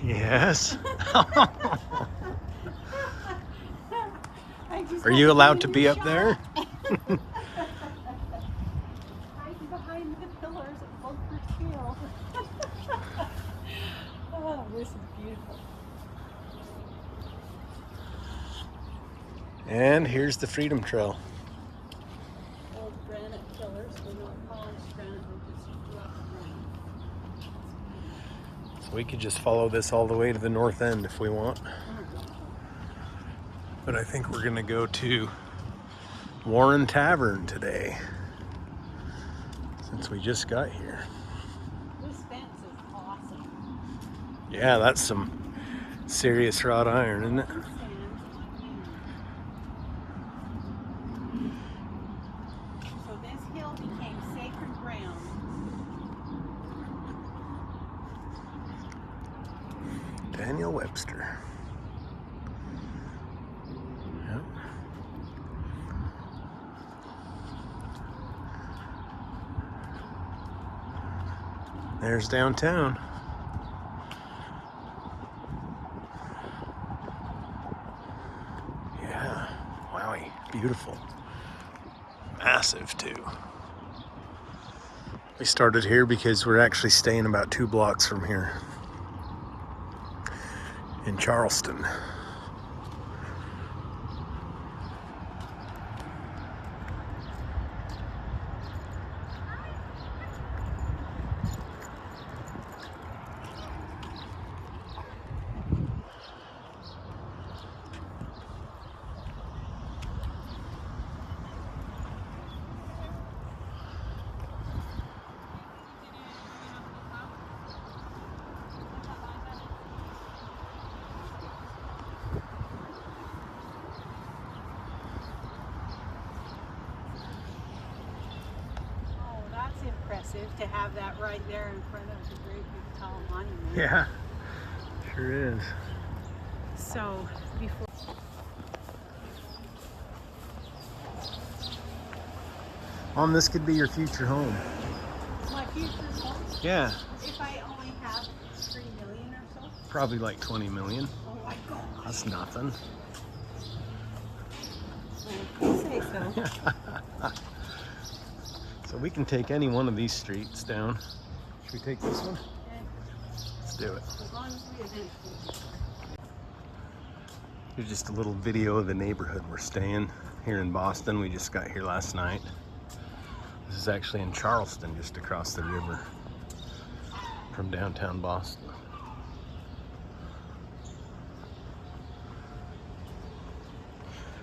Yes. Are you allowed to be up there? Hiding behind the pillars of Bunker's Hill. Oh, this is beautiful. And here's the Freedom Trail. Old granite pillars. They're not polished granite, they're just rough granite. So we could just follow this all the way to the north end if we want. But I think we're gonna go to Warren Tavern today, since we just got here. This fence is awesome. Yeah, that's some serious wrought iron, isn't it? So this hill became sacred ground. Daniel Webster. Yep. There's downtown. Yeah, wowie, beautiful. Massive too. We started here because we're actually staying about 2 blocks from here in Charleston. Impressive to have that right there in front of the great big tall monument. Yeah, sure is. So before Mom, this could be your future home. my future home, Yeah, if I only have 3 million or so. probably like 20 million. Oh my God. That's nothing. You say so. So we can take any one of these streets down. Should we take this one? Let's do it. As long as we eventually. Here's just a little video of the neighborhood we're staying here in Boston. We just got here last night. This is actually in Charleston, just across the river from downtown Boston.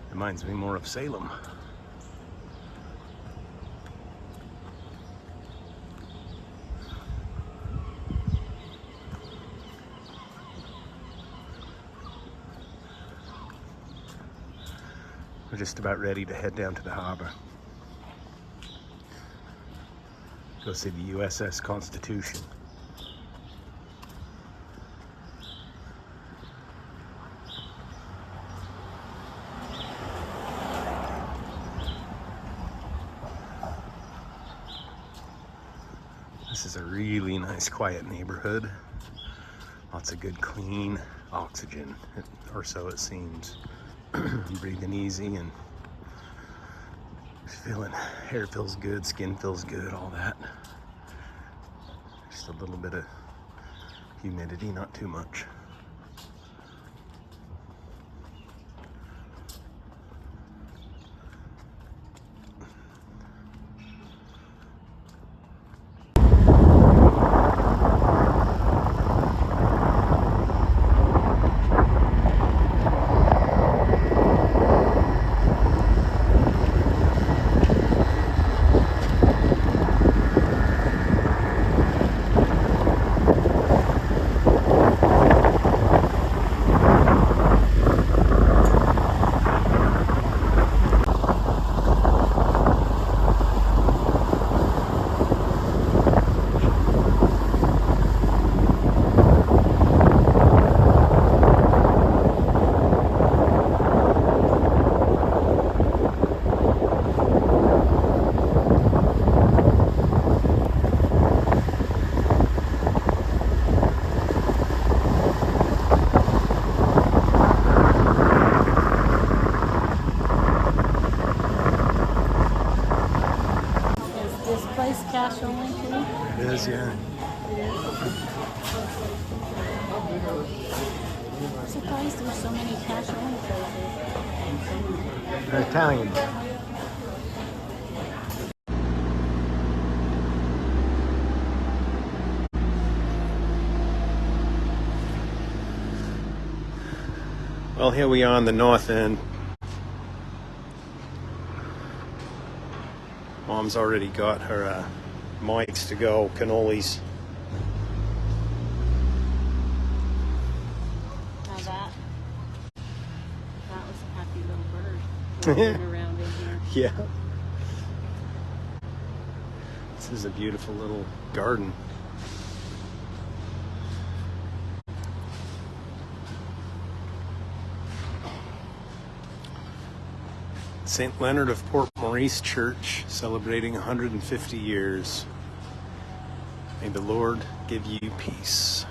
Reminds me more of Salem. We're just about ready to head down to the harbor. Go see the USS Constitution. This is a really nice, quiet neighborhood. Lots of good, clean oxygen, or so it seems. Breathing easy and feeling, hair feels good, skin feels good, all that. Just a little bit of humidity, not too much. I'm surprised there's so many cash only places. They're Italian. Well, here we are on the north end. Mom's already got her mics to go, cannolis. Now that was a happy little bird moving around in here. Yeah. This is a beautiful little garden. St. Leonard of Port Maurice Church, celebrating 150 years. May the Lord give you peace.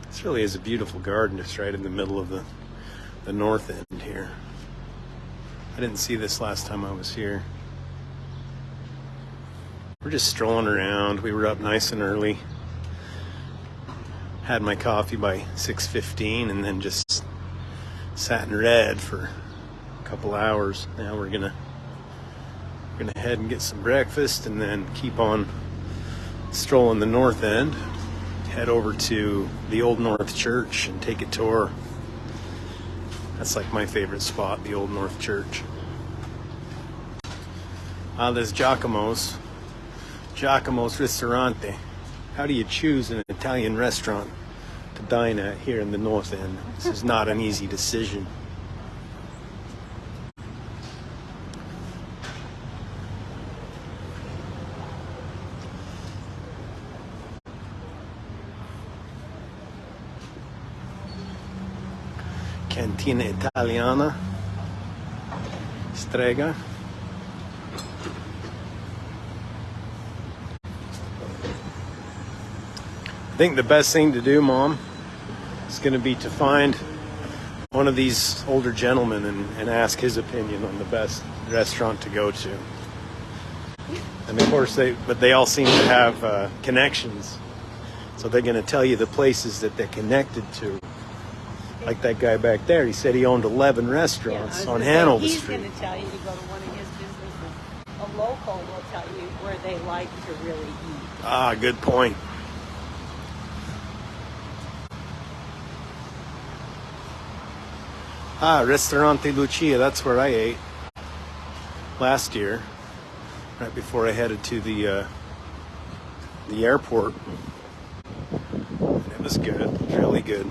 This really is a beautiful garden, just right in the middle of the north end here. I didn't see this last time I was here. We're just strolling around. We were up nice and early. Had my coffee by 6:15 and then just sat and read for a couple hours. Now we're gonna head and get some breakfast and then keep on strolling the north end. Head over to the Old North Church and take a tour. That's like my favorite spot, the Old North Church. There's Giacomo's Ristorante. How do you choose an Italian restaurant to dine at here in the North End? This is not an easy decision. Cantina Italiana, Strega. I think the best thing to do, Mom, is going to be to find one of these older gentlemen and ask his opinion on the best restaurant to go to. And of course, they all seem to have connections, so they're going to tell you the places that they're connected to. Like that guy back there, he said he owned 11 restaurants on Hanover Street. He's going to tell you to go to one of his businesses. A local will tell you where they like to really eat. Ah, good point. Ristorante Lucia, that's where I ate last year, right before I headed to the airport. And it was good, really good.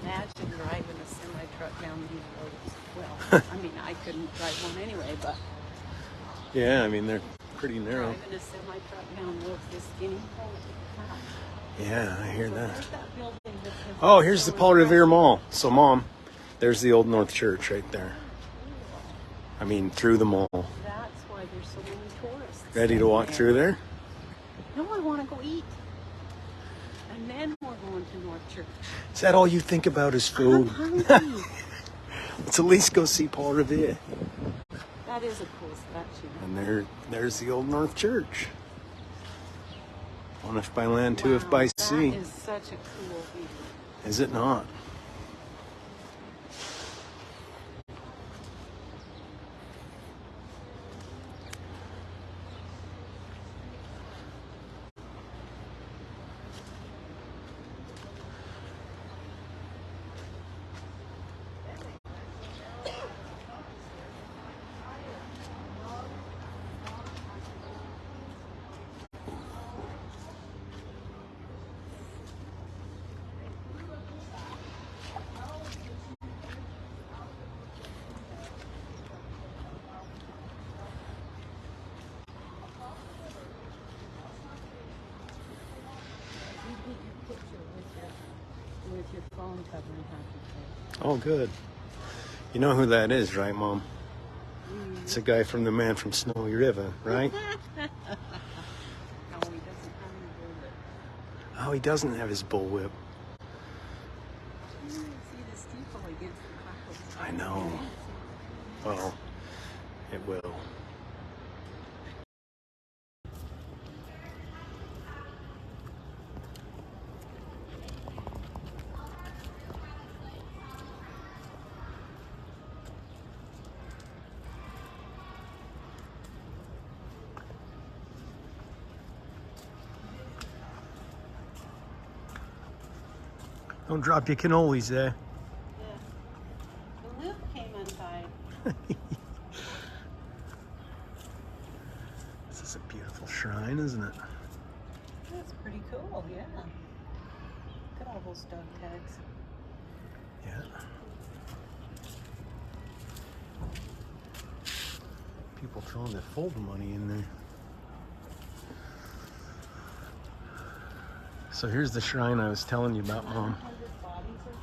Imagine driving a semi-truck down these roads. Well, I mean, I couldn't drive one anyway, but Yeah, I mean, they're pretty narrow. driving a semi-truck down roads this skinny. Yeah, I hear that. There's that building that has- Oh, here's the Paul Revere Mall. So, Mom, there's the Old North Church right there. I mean, through the mall. That's why there's so many tourists. Ready to walk through there? No, I want to go eat. And then we're going to North Church. Is that all you think about is food? I'm hungry. Let's at least go see Paul Revere. That is a cool statue. And there's the Old North Church. One if by land, two if by sea. That is such a cool view. Is it not? Oh, good. You know who that is, right, Mom? It's a guy from The Man from Snowy River, right? No, he doesn't have any bullwhip. Oh, he doesn't have his bullwhip. You see the steeple against the clouds. I know. Well, it will. Don't drop your cannolis there. The loop came untied. This is a beautiful shrine, isn't it? That's pretty cool, yeah. Look at all those dog tags. Yeah. People throwing their fold money in there. So here's the shrine I was telling you about, Mom. 100 bodies are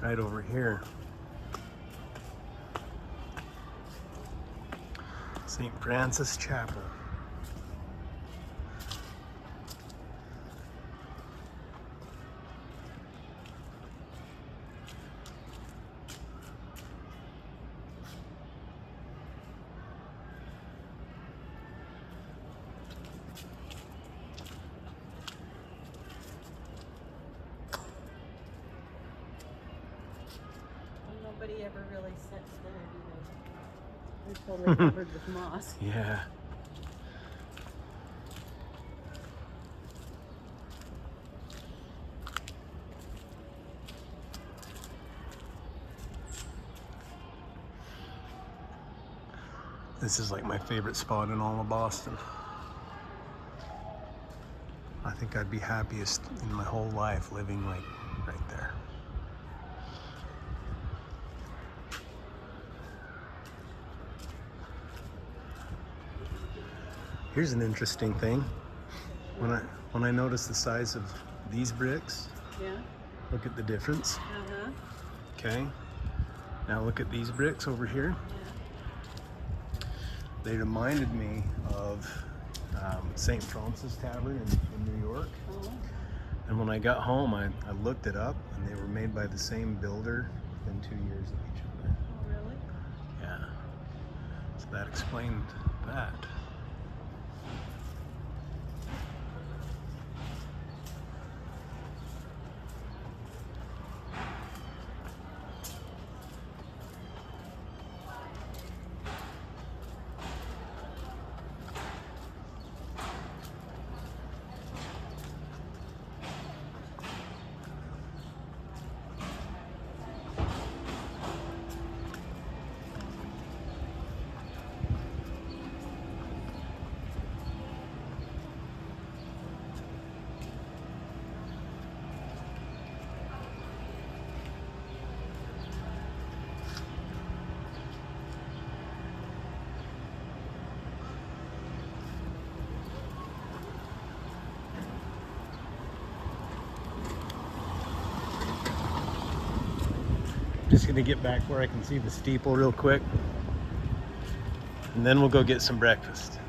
buried. Right over here. St. Francis Chapel. Well, nobody ever really sits there, do they? They're totally covered with moss. Yeah. This is like my favorite spot in all of Boston. I think I'd be happiest in my whole life living like right there. Here's an interesting thing. When I notice the size of these bricks, Yeah? look at the difference. Uh-huh. Okay. Now look at these bricks over here. Yeah. They reminded me of St. Francis Tavern in New York. Oh. And when I got home, I looked it up, and they were made by the same builder within 2 years of each other. Oh, really? Yeah. So that explained that. Just gonna get back where I can see the steeple real quick, and then we'll go get some breakfast.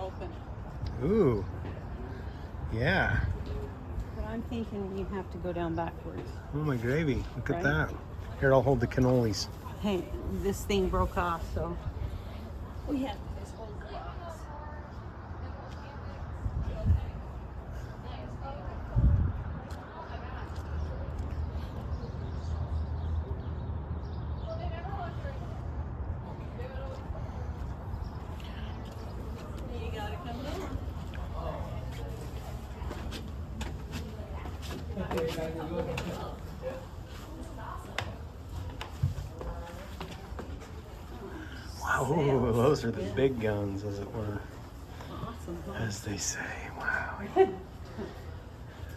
open. Ooh. Yeah. But I'm thinking you have to go down backwards. Oh my gravy. Look at Right? that. Here, I'll hold the cannolis. Hey, this thing broke off, so we had this whole box. You gotta come down. Wow, ooh, those are the big guns, as it were, Awesome, huh? as they say. Wow.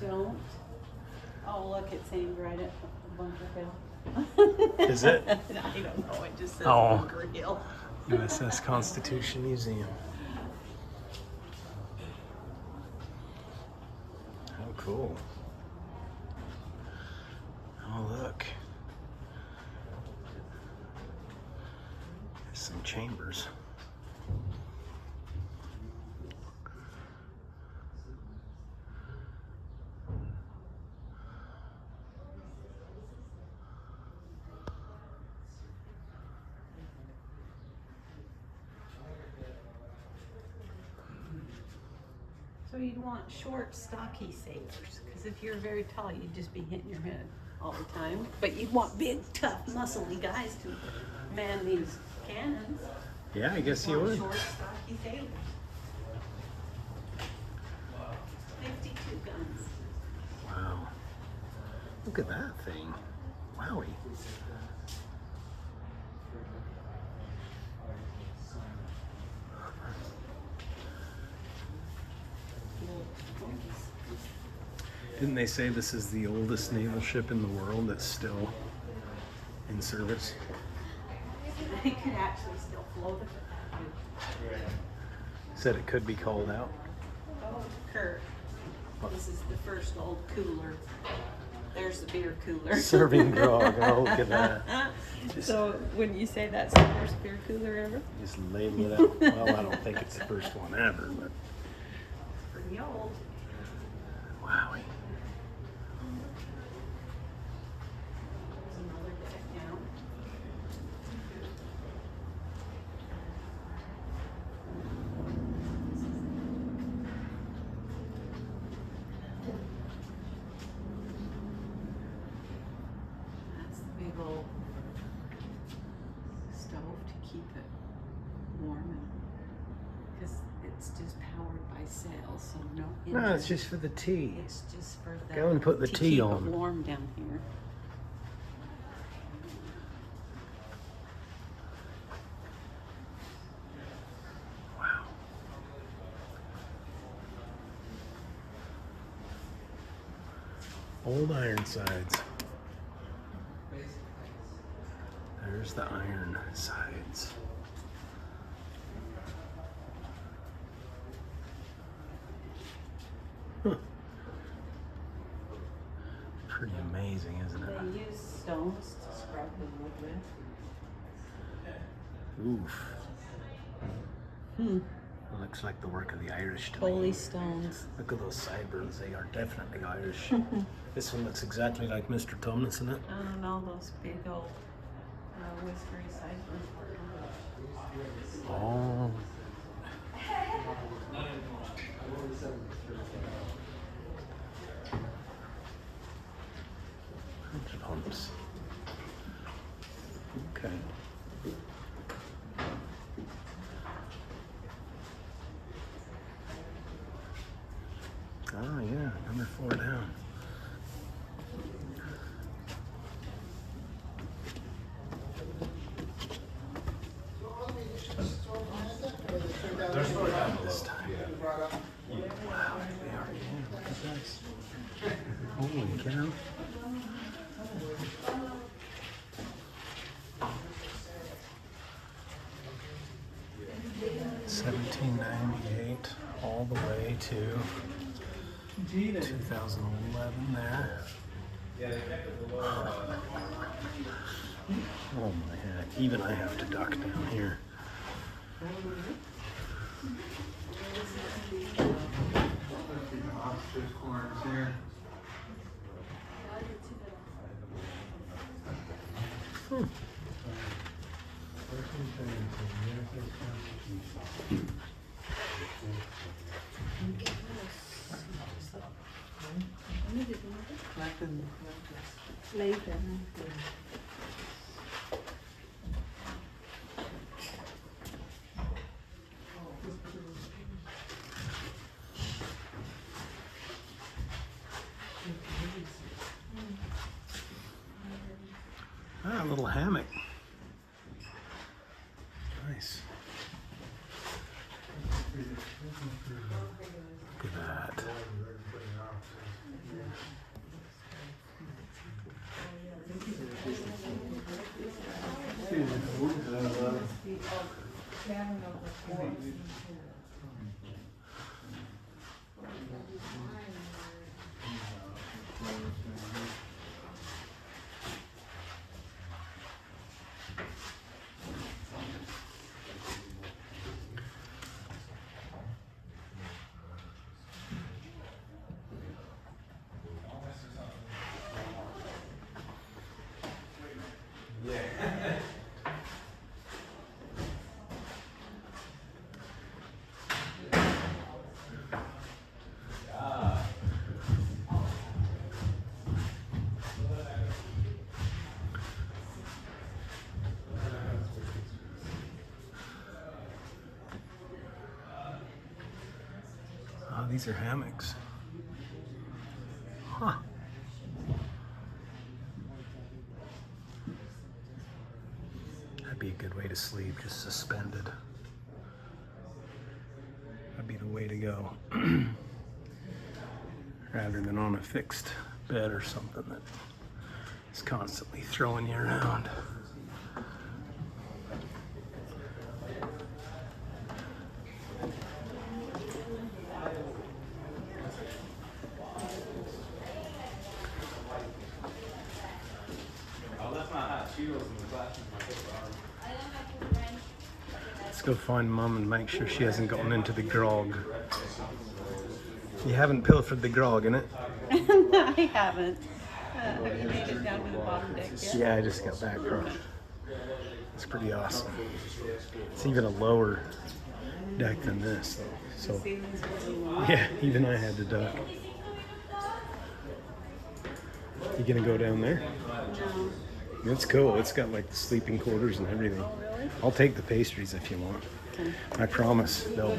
Don't. Oh, look, it's aimed right at Bunker Hill. Is it? I don't know. It just says Oh. Bunker Hill. USS Constitution Museum. How cool. Oh, look. There's some chambers. So you'd want short, stocky sailors, because if you're very tall, you'd just be hitting your head all the time. But you'd want big, tough, muscly guys to man these cannons. Yeah, I guess you Want would. short, stocky sailors. 52 guns. Wow. Look at that thing. Wowie. Didn't they say this is the oldest naval ship in the world that's still in service? It could actually still float. Said it could be called out. Oh, Kurt. This is the first old cooler. There's the beer cooler. Serving grog. Oh, look at that. So when you say that's the first beer cooler ever? Just label it out. Well, I don't think it's the first one ever, but Pretty old. wowie. There's another deck now. That's the big old stove to keep it warm, because it's just powered by sails, so no engine. No, it's just for the tea. It's just for the Go and put the to tea keep on. it warm down here. Wow. Old Ironsides. There's the iron sides. Huh. Pretty amazing, isn't it? They use stones to scrub the wood with. Oof. It looks like the work of the Irish to me. Holy stones. Look at those sideburns, they are definitely Irish. This one looks exactly like Mr. Tum, isn't it? I don't know, those big old whiskery sideburns were English. Oh. Pumps. Okay. Oh yeah, number 4 down. This time. Wow, they already have. Look at this. Holy cow. $17.98 all the way to 2011 there. Oh my heck, even I have to duck down here. Ostrich corns here. Later. Ah, a little hammock. Nice. Look at that. Oh, these are hammocks. Huh. That'd be a good way to sleep, just suspended. That'd be the way to go. Rather than on a fixed bed or something that is constantly throwing you around. Let's go find Mom and make sure she hasn't gotten into the grog. You haven't pilfered the grog, innit? No, I haven't. Have you made it down to the bottom deck yet? Yeah, I just got back from it. It's pretty awesome. It's even a lower deck than this, though. So, yeah, even I had to duck. You gonna go down there? No. It's cool. It's got like the sleeping quarters and everything. Oh, really? I'll take the pastries if you want. Okay. I promise they'll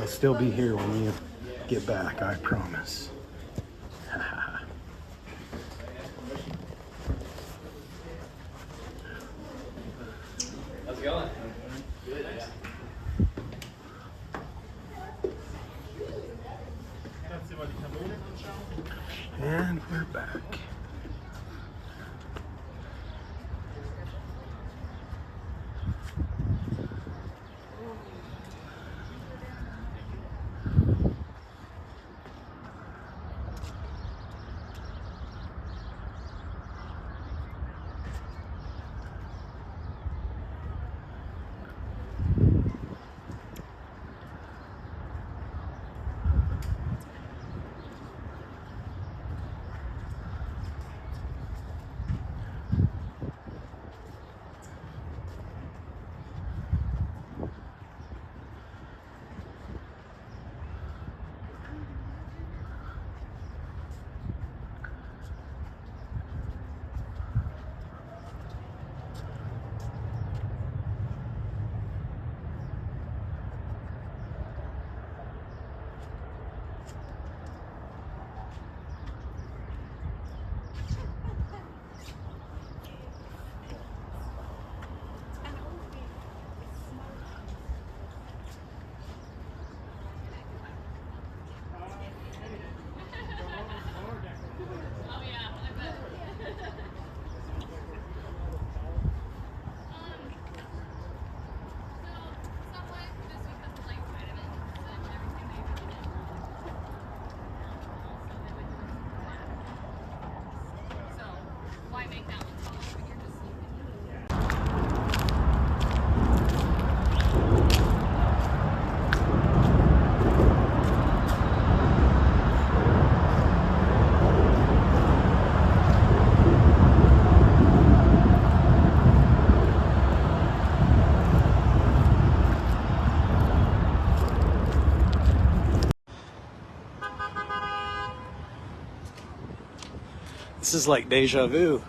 still be here when you get back. I promise. How's it going? Good. And we're back. This is like deja vu.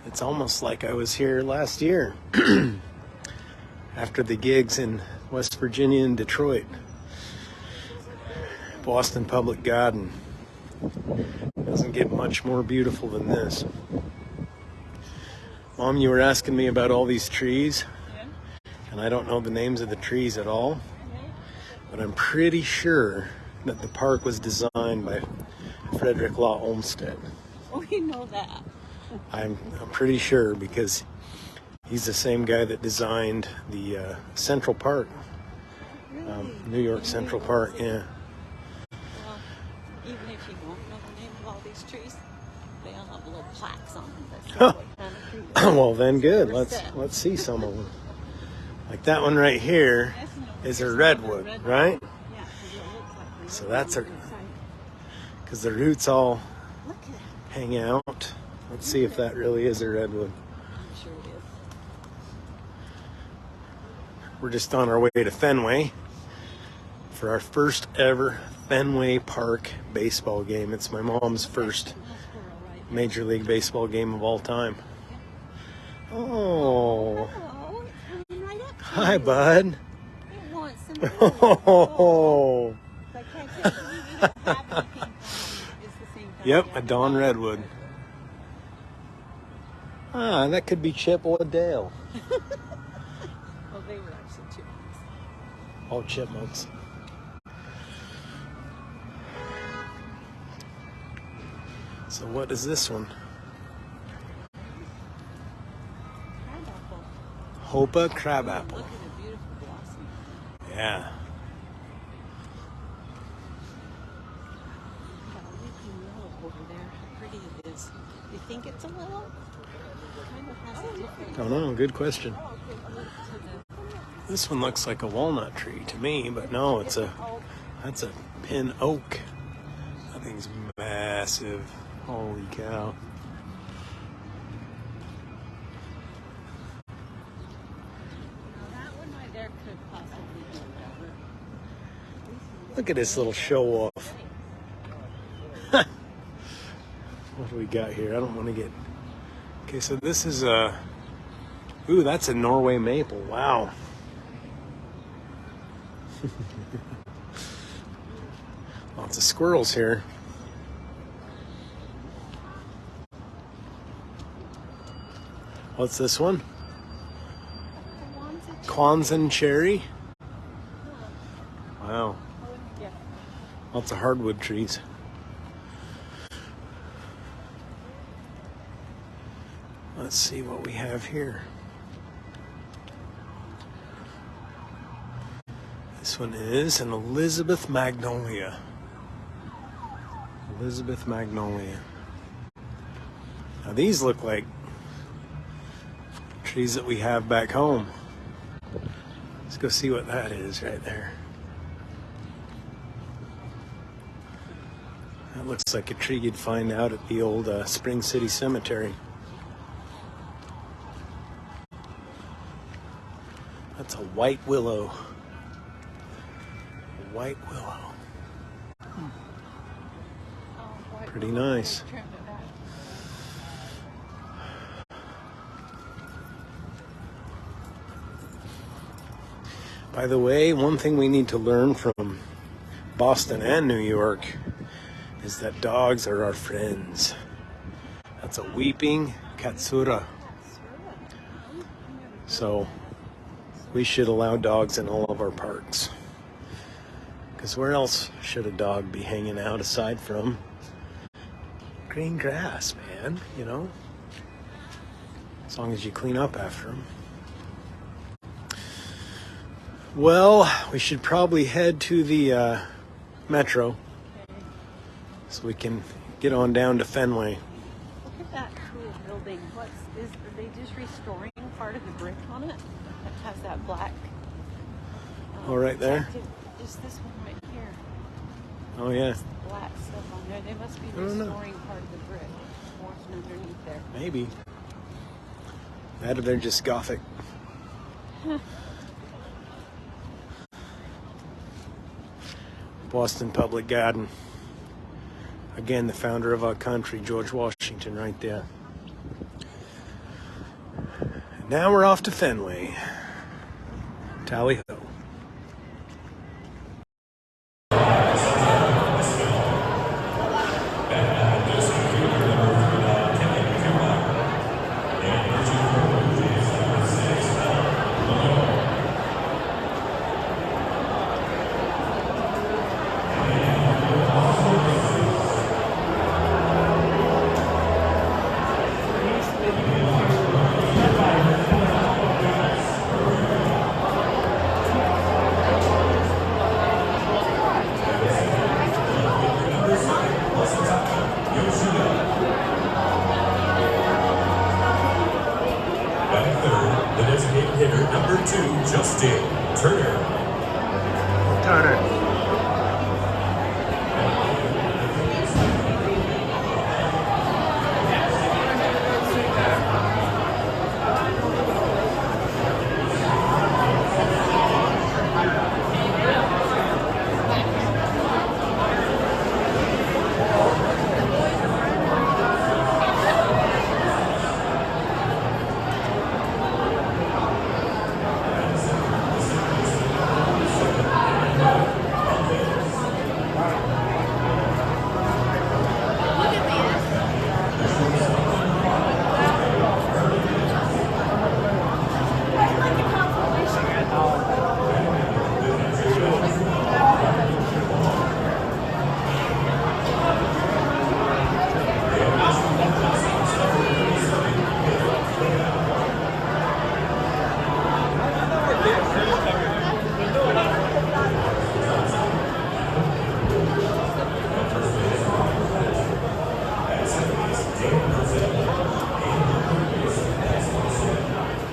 It's almost like I was here last year after the gigs in West Virginia and Detroit. Boston Public Garden. Doesn't get much more beautiful than this. Mom, you were asking me about all these trees, and I don't know the names of the trees at all, but I'm pretty sure that the park was designed by Frederick Law Olmsted. Oh, you know that. I'm pretty sure because he's the same guy that designed the Central Park, New York Central Park. Yeah. Well, even if you won't know the name of all these trees, they all have little plaques on them that say what kind of tree it is. Well, then good. We're Let's set. see some of them. Like that one right here is a redwood, right? Yeah, 'cause it looks like So that's a inside. because the roots all Look at it. hang out. Let's see if that really is a redwood. I'm sure it is. We're just on our way to Fenway for our first ever Fenway Park baseball game. It's my mom's first Little squirrel right there. Major League Baseball game of all time. Oh, Hello, it's coming right up to hi, you. bud. It wants some food. Oh, But can't you believe you don't have anything from them? It's the same kind. yep, Yeah, a Dawn Redwood. Ah, that could be Chip or Dale. Well, they were actually chipmunks. All chipmunks. So what is this one? Crabapple. Hopa Look crabapple. at the beautiful blossom. Yeah. Got a leafy willow over there. How pretty it is. You think it's a willow? Kind of has a different Don't know. Good question. look to the. This one looks like a walnut tree to me, but no, that's a pin oak. That thing's massive. Holy cow. Now that one right there could possibly be a river. Look at this little show off. What do we got here? I don't want to get... Okay, so this is a... Ooh, that's a Norway maple. Wow. Lots of squirrels here. What's this one? Kwanzaa cherry. Wow. Yeah. Lots of hardwood trees. Let's see what we have here. This one is an Elizabeth magnolia. Elizabeth magnolia. Now these look like trees that we have back home. Let's go see what that is right there. That looks like a tree you'd find out at the old Spring City Cemetery. That's a white willow. A white willow. Pretty nice. Trim it back. By the way, one thing we need to learn from Boston and New York is that dogs are our friends. That's a weeping katsura. So we should allow dogs in all of our parks. Because where else should a dog be hanging out aside from green grass, man? You know? As long as you clean up after them. Well, we should probably head to the metro so we can get on down to Fenway. Look at that cool building. Are they just restoring part of the brick on it? That has that black. Oh, right there? Just this one right here. Oh, yeah. Black stuff on there. They must be don't know. restoring part of the brick. What's underneath there? Maybe. That or they're just Gothic. Boston Public Garden. Again, the founder of our country, George Washington, right there. Now we're off to Fenway. Tally ho.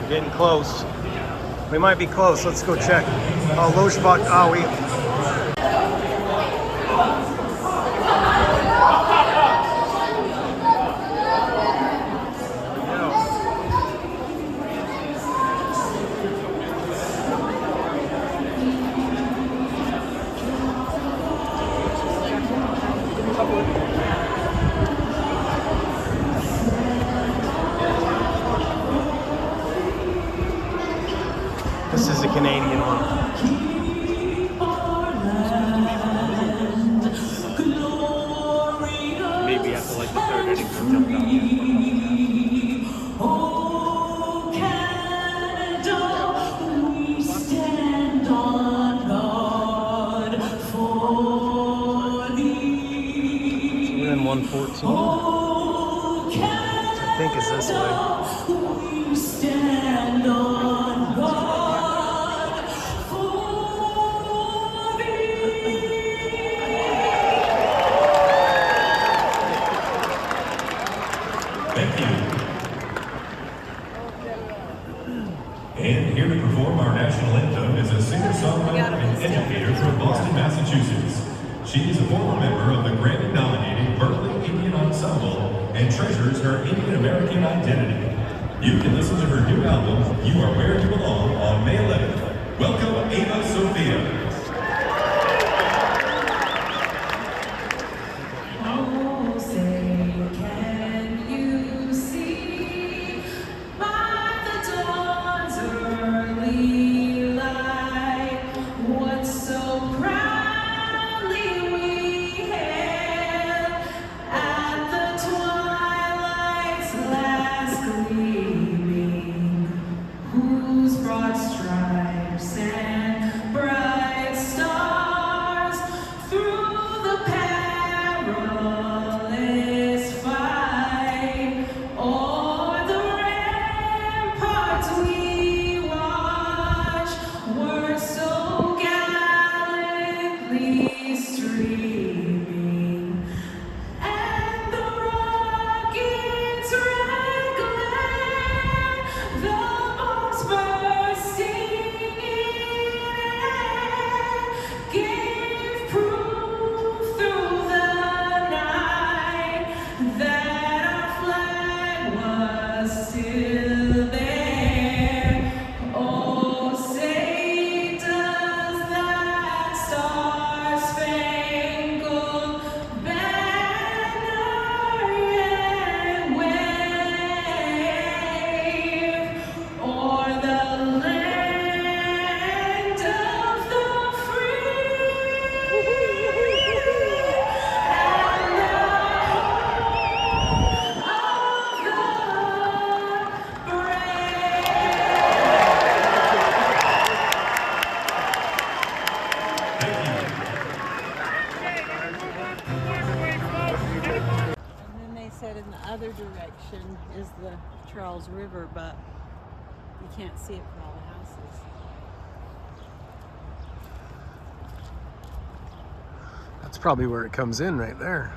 Getting close. We might be close. Let's go check. Oh, Logebach. Oh, we. This is a Canadian one. Maybe after like the third inning, we'll jump out. So we're in 114. Which I think is this way. Thank you. And here to perform our national anthem is a singer-songwriter and educator from Boston, Massachusetts. She is a former member of the Grammy-nominated Berkeley Indian Ensemble and treasures her Indian American identity. You can listen to her new album, You Are Where You Belong, on May 11th. Welcome, Ava Sophia. Broad stripes and bright The other direction is the Charles River, but you can't see it for all the houses. That's probably where it comes in right there.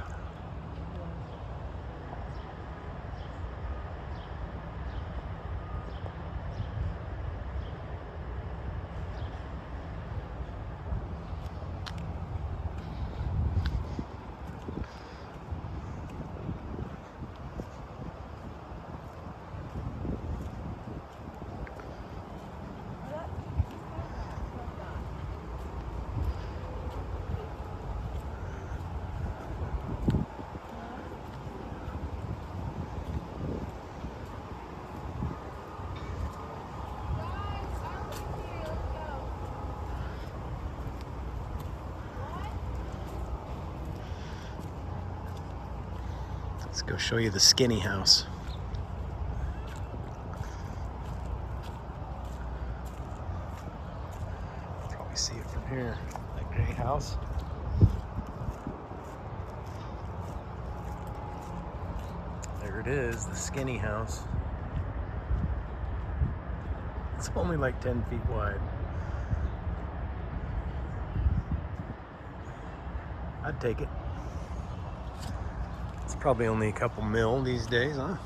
Let's go show you the skinny house. Probably see it from here. That gray house. There it is, the skinny house. It's only like 10 feet wide. I'd take it. It's probably only a couple mil these days, huh?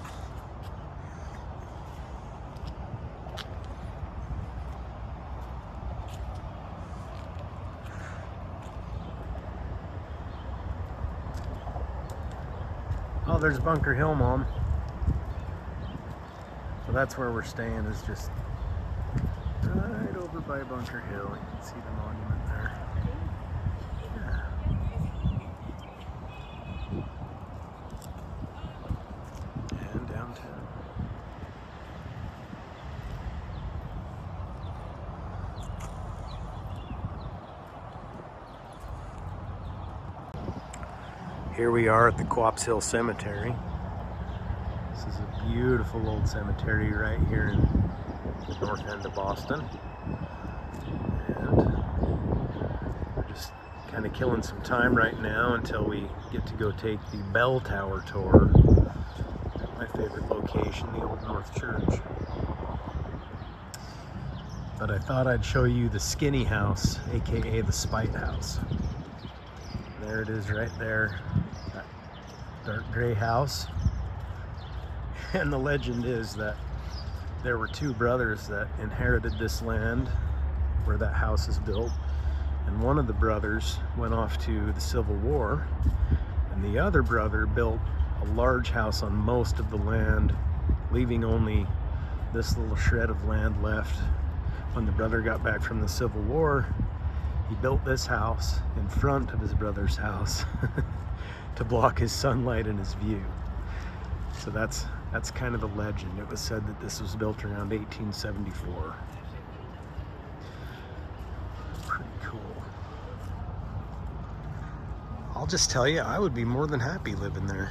Oh, there's Bunker Hill, Mom. So that's where we're staying, is just right over by Bunker Hill. You can see the monument there. Yeah. And downtown. Here we are at the Quops Hill Cemetery. This is a beautiful old cemetery right here in the north end of Boston. And we're just kind of killing some time right now until we get to go take the bell tower tour at my favorite location, the Old North Church. But I thought I'd show you the skinny house, aka the Spite House. There it is right there, that dark gray house. And the legend is that there were two brothers that inherited this land where that house is built. And one of the brothers went off to the Civil War, and the other brother built a large house on most of the land, leaving only this little shred of land left. When the brother got back from the Civil War, he built this house in front of his brother's house to block his sunlight and his view. So that's kind of the legend. It was said that this was built around 1874. Pretty cool. I'll just tell you, I would be more than happy living there.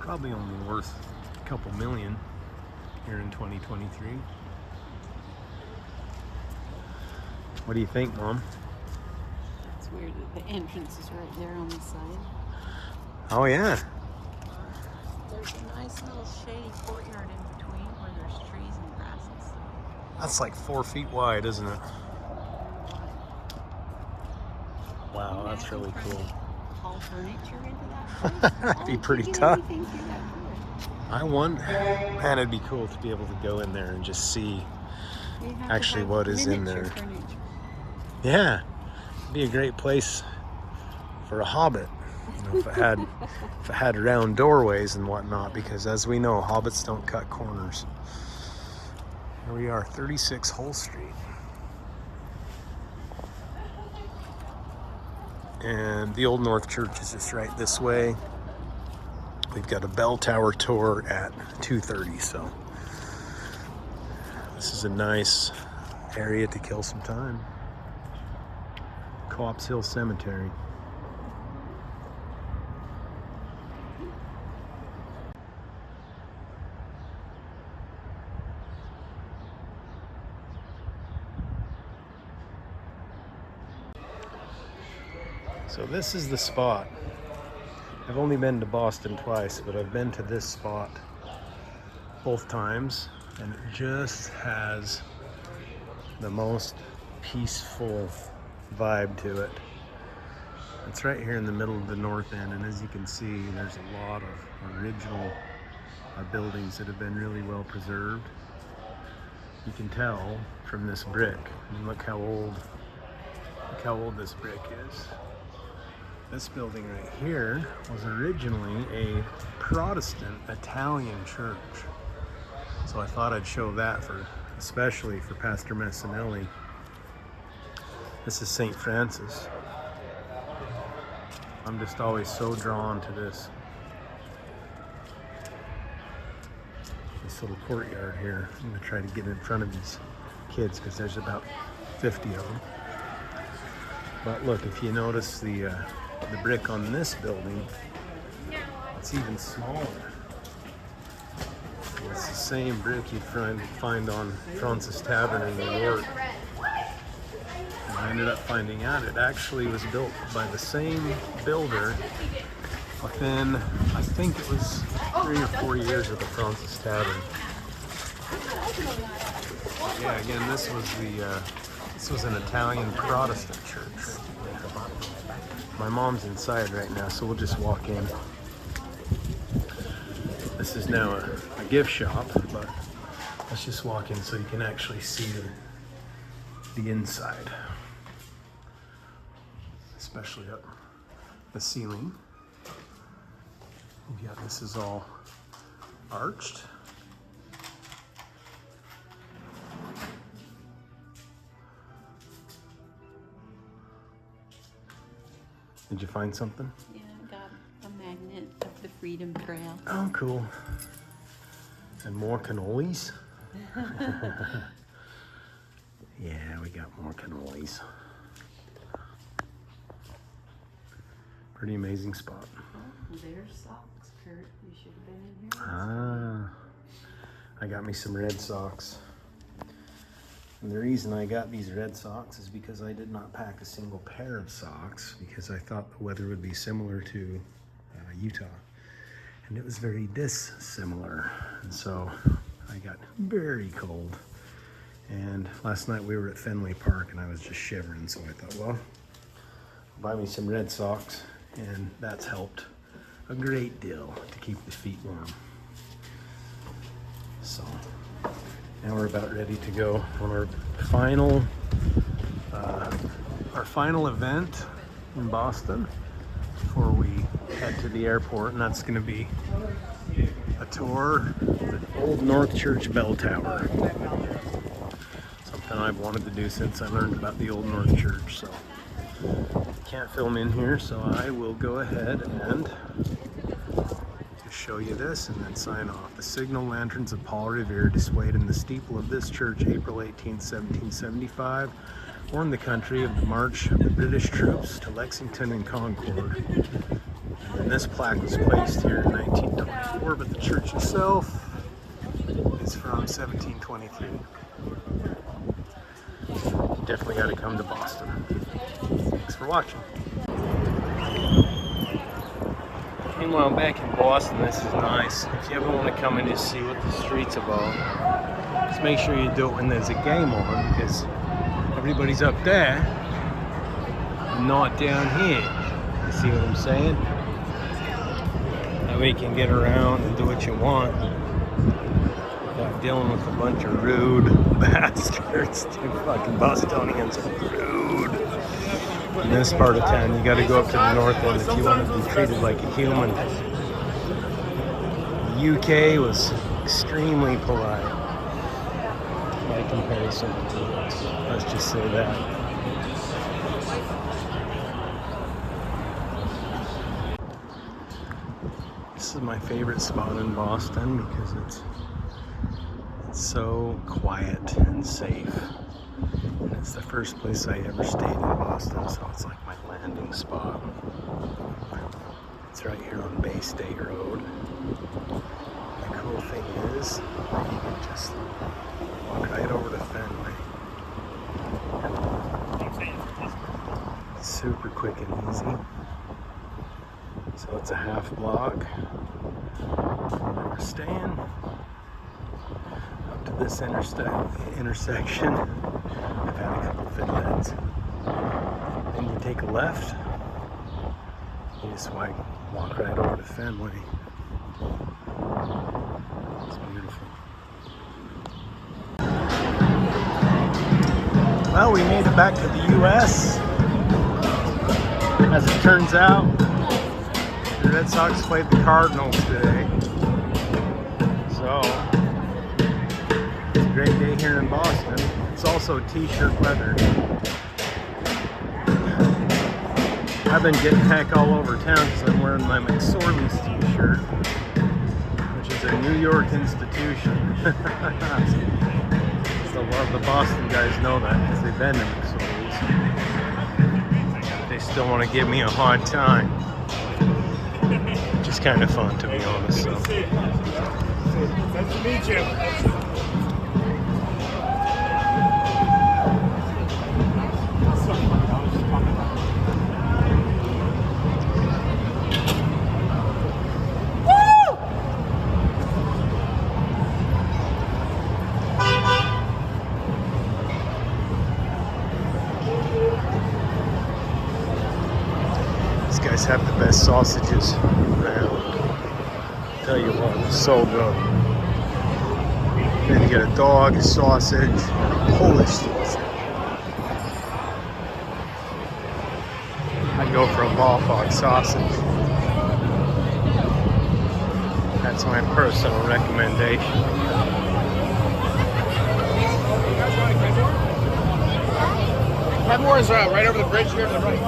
Probably only worth a couple million here in 2023. What do you think, Mom? It's weird that the entrance is right there on the side. Oh yeah. There's a nice little shady courtyard in between where there's trees and grasses. That's like 4 feet wide, isn't it? Wow, that's really cool. Haul furniture into that place? That'd be Oh, pretty you can tough. anything through that door. I wonder, man, it'd be cool to be able to go in there and just see You have to actually have what is in miniature there. furniture. Yeah, it'd be a great place for a hobbit. You know, if it had round doorways and whatnot, because as we know, hobbits don't cut corners. Here we are, 36 Hull Street. And the Old North Church is just right this way. We've got a bell tower tour at 2:30, so this is a nice area to kill some time. Quops Hill Cemetery. So this is the spot. I've only been to Boston twice, but I've been to this spot both times, and it just has the most peaceful vibe to it. It's right here in the middle of the north end, and as you can see, there's a lot of original buildings that have been really well preserved. You can tell from this brick. I mean, look how old this brick is. This building right here was originally a Protestant Italian church. So I thought I'd show that especially for Pastor Messinelli. This is St. Francis. I'm just always so drawn to this little courtyard here. I'm gonna try to get in front of these kids because there's about 50 of them. But look, if you notice the brick on this building, it's even smaller. It's the same brick you'd find on Francis Tavern in New York. And I ended up finding out it actually was built by the same builder within, I think it was 3 or 4 years of the Francis Tavern. Yeah, again, this was an Italian Protestant church. My mom's inside right now, so we'll just walk in. This is now a gift shop, but let's just walk in so you can actually see the inside, especially up the ceiling. Yeah, this is all arched. Did you find something? Yeah, I got a magnet of the Freedom Trail. Oh, cool. And more cannolis? Yeah, we got more cannolis. Pretty amazing spot. Oh, there's socks, Kurt. You should have been in here. Ah, I got me some red socks. And the reason I got these red socks is because I did not pack a single pair of socks because I thought the weather would be similar to Utah. And it was very dissimilar. And so I got very cold. And last night we were at Fenway Park and I was just shivering. So I thought, well, buy me some red socks. And that's helped a great deal to keep the feet warm. So now we're about ready to go on our final event in Boston before we head to the airport, and that's going to be a tour of the Old North Church bell tower. Something I've wanted to do since I learned about the Old North Church. So can't film in here, so I will go ahead and just show you this and then sign off. The signal lanterns of Paul Revere displayed in the steeple of this church April 18, 1775 warned the country of the march of the British troops to Lexington and Concord. And this plaque was placed here in 1924, but the church itself is from 1723. Definitely got to come to Boston. Thanks for watching. Meanwhile, back in Boston, this is nice. If you ever want to come and just see what the street's about, just make sure you do it when there's a game on, because everybody's up there and not down here. You see what I'm saying? That way you can get around and do what you want without dealing with a bunch of rude bastards. Dude, fucking Bostonians are rude. In this part of town, you gotta go up to the north end if you want to be treated like a human. The UK was extremely polite by comparison to us. Let's just say that. This is my favorite spot in Boston because it's so quiet and safe. And it's the first place I ever stayed in Boston, so it's like my landing spot. It's right here on Bay State Road. The cool thing is, you can just walk right over to Fenway. It's super quick and easy. So it's a half block where we're staying. Up to this intersection, I've had a couple fiddleheads. Then you take a left, you just walk right over to Fenway. It's beautiful. Well, we made it back to the U.S. As it turns out, the Red Sox played the Cardinals today. So, it's a great day here in Boston. It's also t-shirt weather. I've been getting heck all over town because I'm wearing my McSorley's t-shirt, which is a New York institution. So a lot of the Boston guys know that because they've been to McSorley's. They still want to give me a hard time. Which is kind of fun, to be honest. So. Nice to meet you. These guys have the best sausages around. Tell you what, it's so good. Then you get a dog, a sausage, and a Polish sausage. I'd go for a ballpark sausage. That's my personal recommendation. Headmore is right over the bridge here to the right.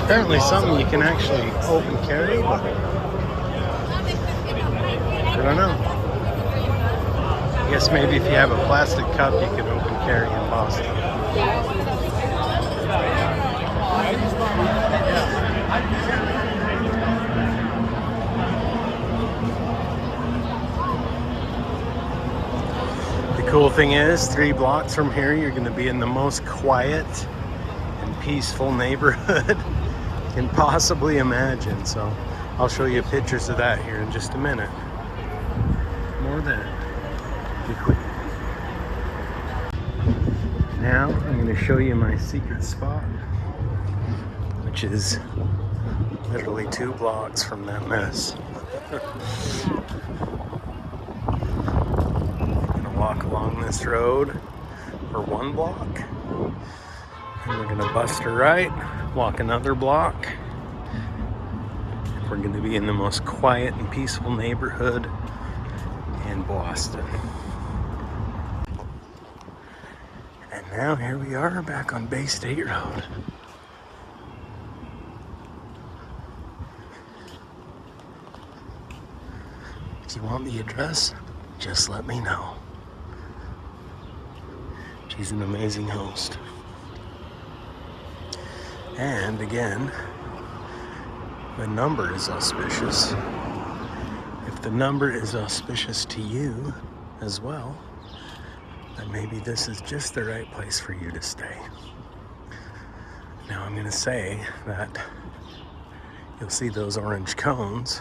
Apparently something you can actually open carry, but I don't know. I guess maybe if you have a plastic cup you can open carry in Boston. The cool thing is, 3 blocks from here you're going to be in the most quiet and peaceful neighborhood can possibly imagine. So I'll show you pictures of that here in just a minute. More than be quick. Now I'm going to show you my secret spot, which is literally 2 blocks from that mess. I'm going to walk along this road for 1 block, and we're going to bust a right, walk another block. We're going to be in the most quiet and peaceful neighborhood in Boston. And now here we are back on Bay State Road. If you want the address, just let me know. She's an amazing host. And again, the number is auspicious. If the number is auspicious to you as well, then maybe this is just the right place for you to stay. Now I'm going to say that you'll see those orange cones,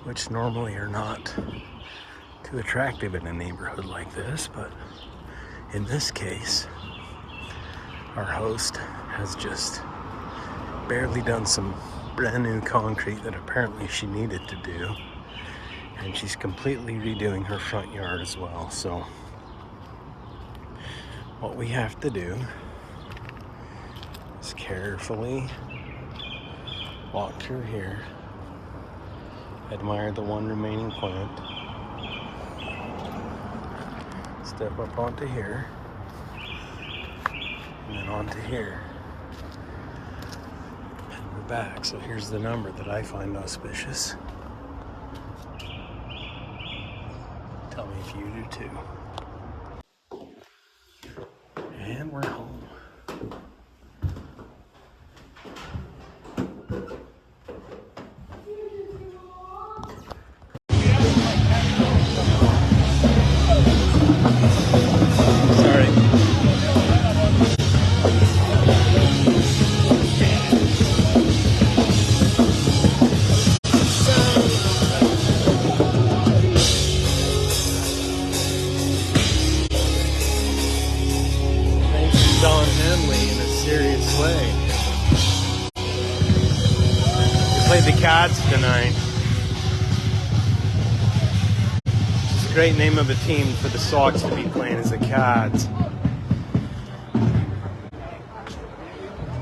which normally are not too attractive in a neighborhood like this, but in this case, our host has just barely done some brand new concrete that apparently she needed to do, and she's completely redoing her front yard as well. So what we have to do is carefully walk through here, admire the one remaining plant, step up onto here, and then onto here, and we're back. So here's the number that I find auspicious. Tell me if you do too. And we're home. Sorry. Don Henley in a serious way. We played the Cards tonight. It's a great name of a team for the Sox to be playing is the Cards.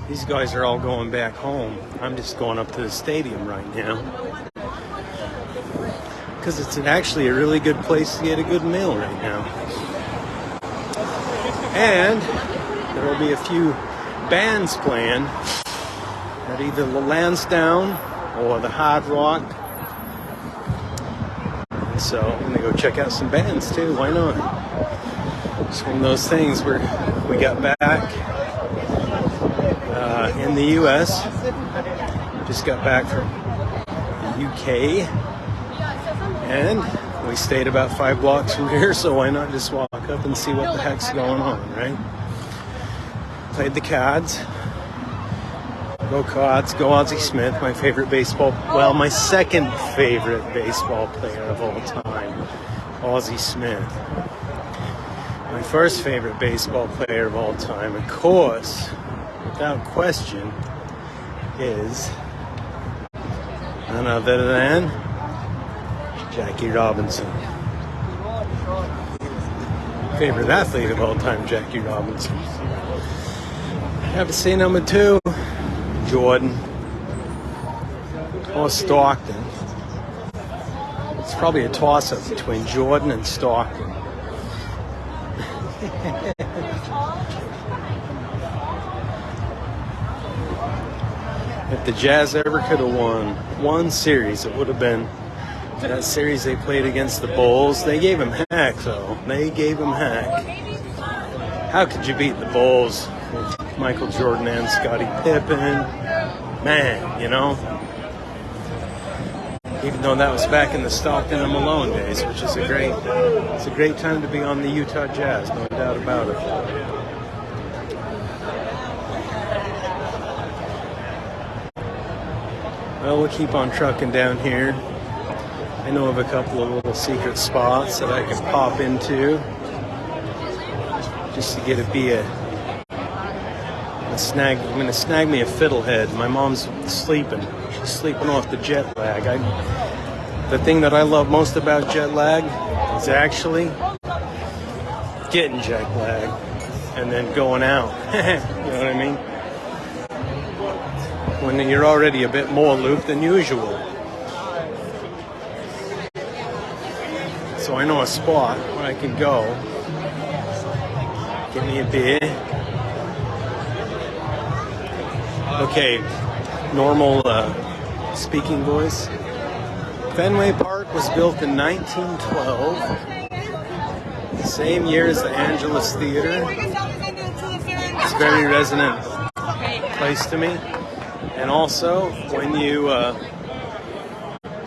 These guys are all going back home. I'm just going up to the stadium right now. Because it's actually a really good place to get a good meal right now. And there will be a few bands playing at either the Lansdowne or the Hard Rock. So I'm going to go check out some bands too. Why not? It's one of those things where we got back in the U.S. Just got back from the U.K. And we stayed about 5 blocks from here, so why not just walk up and see what the heck's going on, right? Played the Cards. Go Cards, go Ozzie Smith, my favorite baseball, well, my second favorite baseball player of all time, Ozzie Smith. My first favorite baseball player of all time, of course, without question, is none other than Jackie Robinson. Favorite athlete of all time, Jackie Robinson. I have to say number 2, Jordan or Stockton. It's probably a toss-up between Jordan and Stockton. If the Jazz ever could have won one series, it would have been that series they played against the Bulls. They gave him heck, though. They gave him heck. How could you beat the Bulls with Michael Jordan and Scottie Pippen? Man, you know. Even though that was back in the Stockton and Malone days, which is it's a great time to be on the Utah Jazz, no doubt about it. Well, we'll keep on trucking down here. I know of a couple of little secret spots that I can pop into just to get a beer. I'm gonna snag me a fiddlehead. My mom's sleeping. She's sleeping off the jet lag. The thing that I love most about jet lag is actually getting jet lag and then going out. You know what I mean? When you're already a bit more looped than usual. So I know a spot where I can go, get me a beer. Okay, normal speaking voice. Fenway Park was built in 1912, same year as the Angelus Theater. It's a very resonant place to me. And also, when you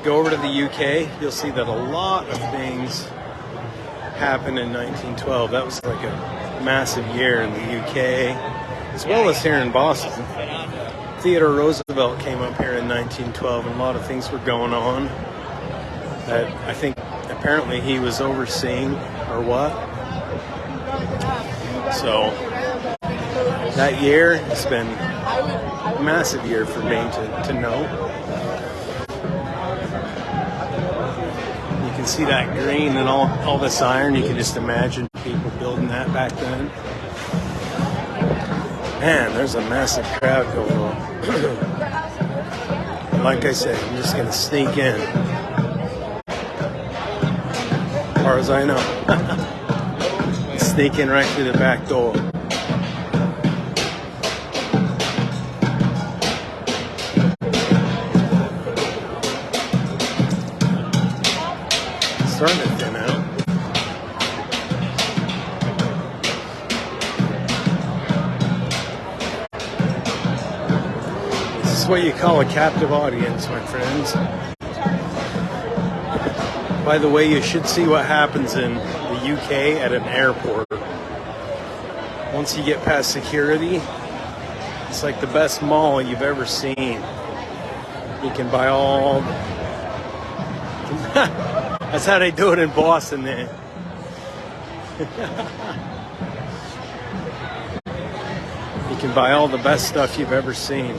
go over to the UK, you'll see that a lot of things happened in 1912. That was like a massive year in the UK, as well as here in Boston. Theodore Roosevelt came up here in 1912, and a lot of things were going on that I think apparently he was overseeing or what. So that year has been a massive year for me to know. You can see that green and all this iron. You can just imagine people building that back then. Man, there's a massive crowd going on. Like I said, I'm just going to sneak in. As far as I know. Sneak in right through the back door. Starting to thin out. what you call a captive audience, my friends. By the way, you should see what happens in the UK at an airport. Once you get past security, it's like the best mall you've ever seen. You can buy all... That's how they do it in Boston, man. You can buy all the best stuff you've ever seen.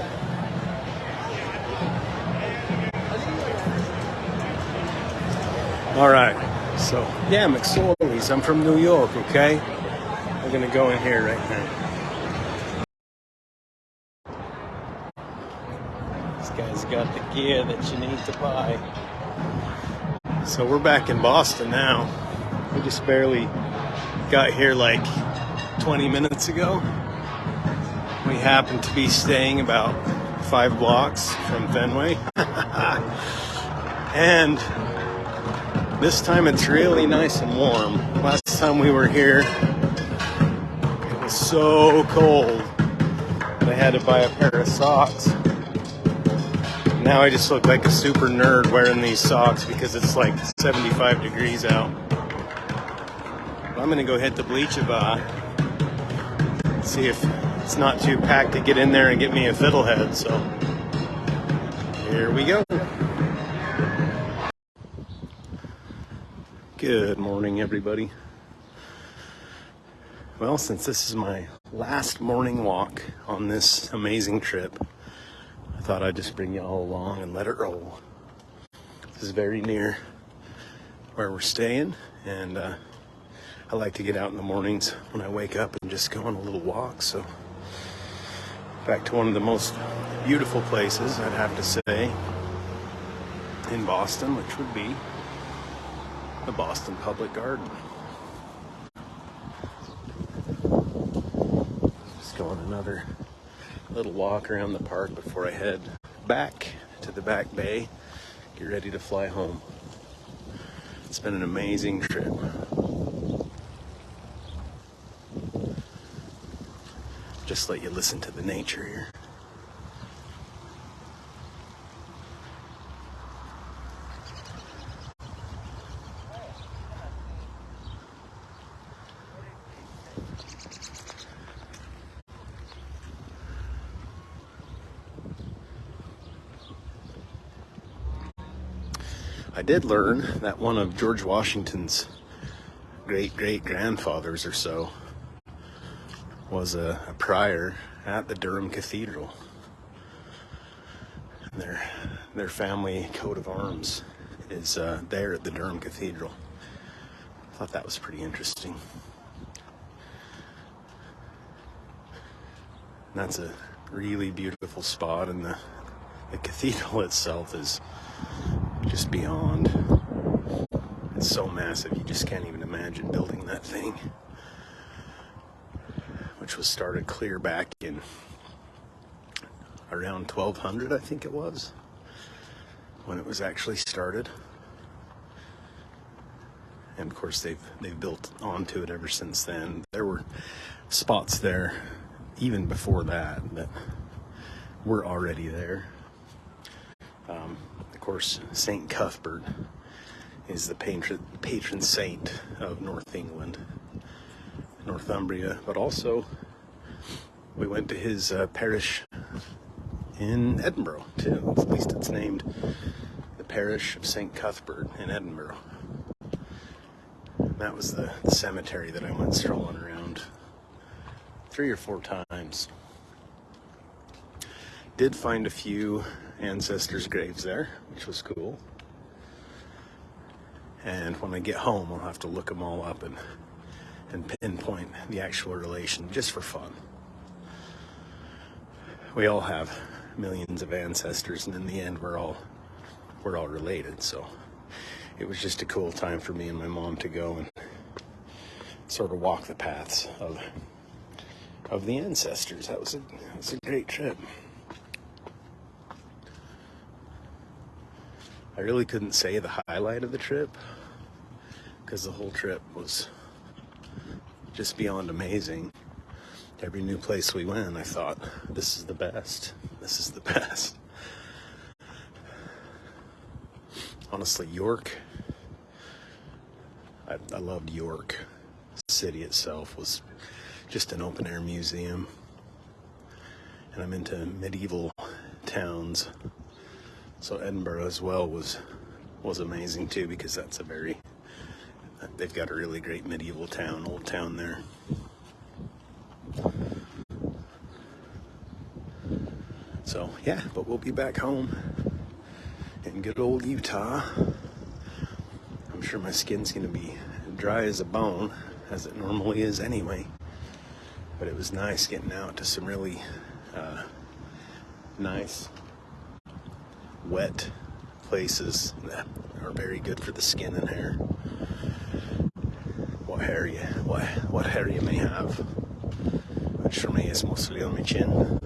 All right, so yeah, McSorley's. I'm from New York, okay? We're gonna go in here right now. This guy's got the gear that you need to buy. So we're back in Boston now. We just barely got here like 20 minutes ago. We happen to be staying about 5 blocks from Fenway. And this time it's really nice and warm. Last time we were here, it was so cold that I had to buy a pair of socks. Now I just look like a super nerd wearing these socks because it's like 75 degrees out. I'm gonna go hit the Bleachava. See if it's not too packed to get in there and get me a fiddlehead. So here we go. Good morning, everybody. Well, since this is my last morning walk on this amazing trip, I thought I'd just bring you all along and let it roll. This is very near where we're staying, and I like to get out in the mornings when I wake up and just go on a little walk. So back to one of the most beautiful places, I'd have to say, in Boston, which would be the Boston Public Garden. Just going another little walk around the park before I head back to the back bay, get ready to fly home. It's been an amazing trip. Just let you listen to the nature here. I did learn that one of George Washington's great-great-grandfathers or so was a prior at the Durham Cathedral. Their family coat of arms is there at the Durham Cathedral. I thought that was pretty interesting. And that's a really beautiful spot, and the cathedral itself is just beyond. It's so massive, you just can't even imagine building that thing, which was started clear back in around 1200, I think it was, when it was actually started. And of course they've built onto it ever since then. There were spots there even before that were already there. Of course, St. Cuthbert is the patron saint of North England, Northumbria, but also we went to his parish in Edinburgh too. At least it's named the parish of St. Cuthbert in Edinburgh. That was the cemetery that I went strolling around 3 or 4 times. Did find a few ancestors' graves there, which was cool. And when I get home, I'll have to look them all up and pinpoint the actual relation, just for fun. We all have millions of ancestors, and in the end, we're all related. So it was just a cool time for me and my mom to go and sort of walk the paths of the ancestors. That was a great trip. I really couldn't say the highlight of the trip because the whole trip was just beyond amazing. Every new place we went, I thought, this is the best. This is the best. honestly, York, I loved York. The city itself was just an open air museum. And I'm into medieval towns. So Edinburgh as well was amazing too, because they've got a really great medieval town, old town there. So yeah, but we'll be back home in good old Utah. I'm sure my skin's gonna be dry as a bone, as it normally is anyway. But it was nice getting out to some really nice, wet places that are very good for the skin and hair. What hair you may have, which for me is mostly on my chin.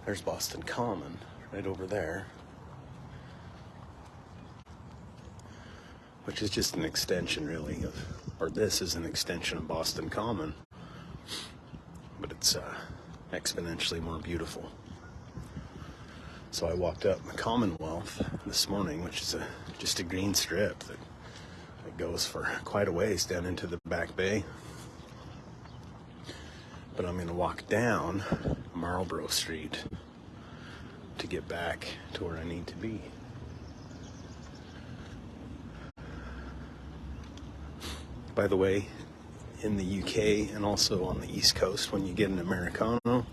There's Boston Common right over there, which is just an extension really this is an extension of Boston Common, but it's exponentially more beautiful. So I walked up the Commonwealth this morning, which is just a green strip that goes for quite a ways down into the Back Bay. But I'm going to walk down Marlborough Street to get back to where I need to be. By the way, in the UK and also on the East Coast, when you get an Americano,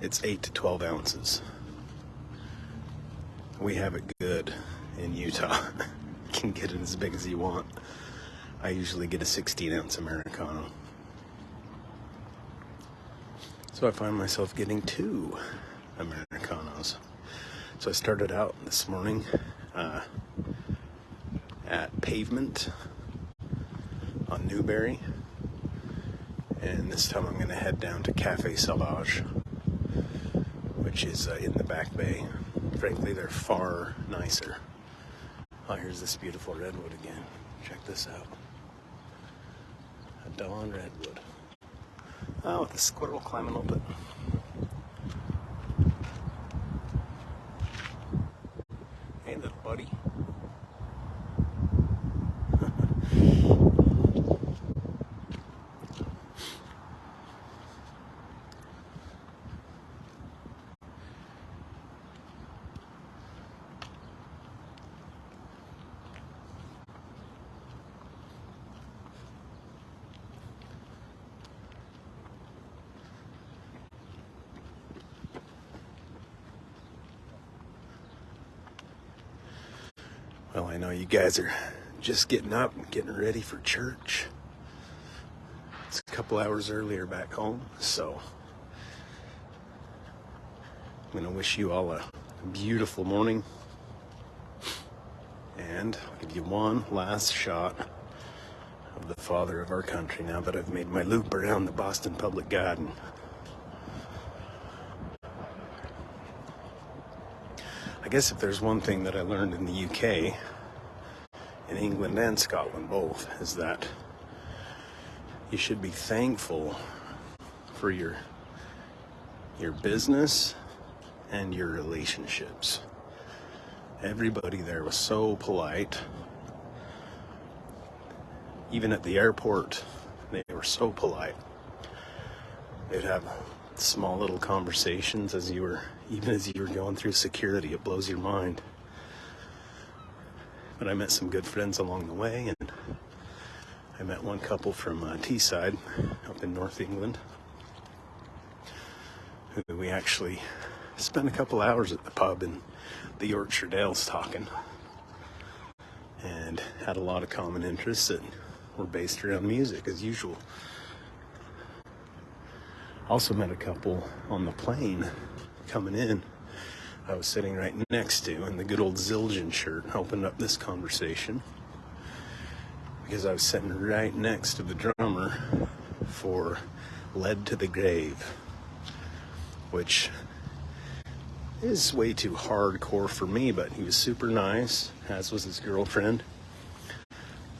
it's 8 to 12 ounces. We have it good in Utah. You can get it as big as you want. I usually get a 16-ounce Americano. So I find myself getting 2 Americanos. So I started out this morning at Pavement on Newberry, and this time I'm going to head down to Cafe Sauvage, which is in the Back Bay. Frankly, they're far nicer. Oh, here's this beautiful redwood again. Check this out. A dawn redwood. Oh, the squirrel climbing up it. Hey, little buddy. Well, I know you guys are just getting up and getting ready for church. It's a couple hours earlier back home, so I'm going to wish you all a beautiful morning. And I'll give you one last shot of the father of our country now that I've made my loop around the Boston Public Garden. I guess if there's one thing that I learned in the UK, in England and Scotland both, is that you should be thankful for your business and your relationships. Everybody there was so polite. Even at the airport, they were so polite. They'd have small little conversations even as you were going through security. It blows your mind. But I met some good friends along the way, and I met one couple from Teesside up in North England, who we actually spent a couple hours at the pub in the Yorkshire Dales talking, and had a lot of common interests that were based around music as usual. Also met a couple on the plane coming in. I was sitting right next to, and the good old Zildjian shirt opened up this conversation because I was sitting right next to the drummer for Led to the Grave, which is way too hardcore for me, but he was super nice. as was his girlfriend.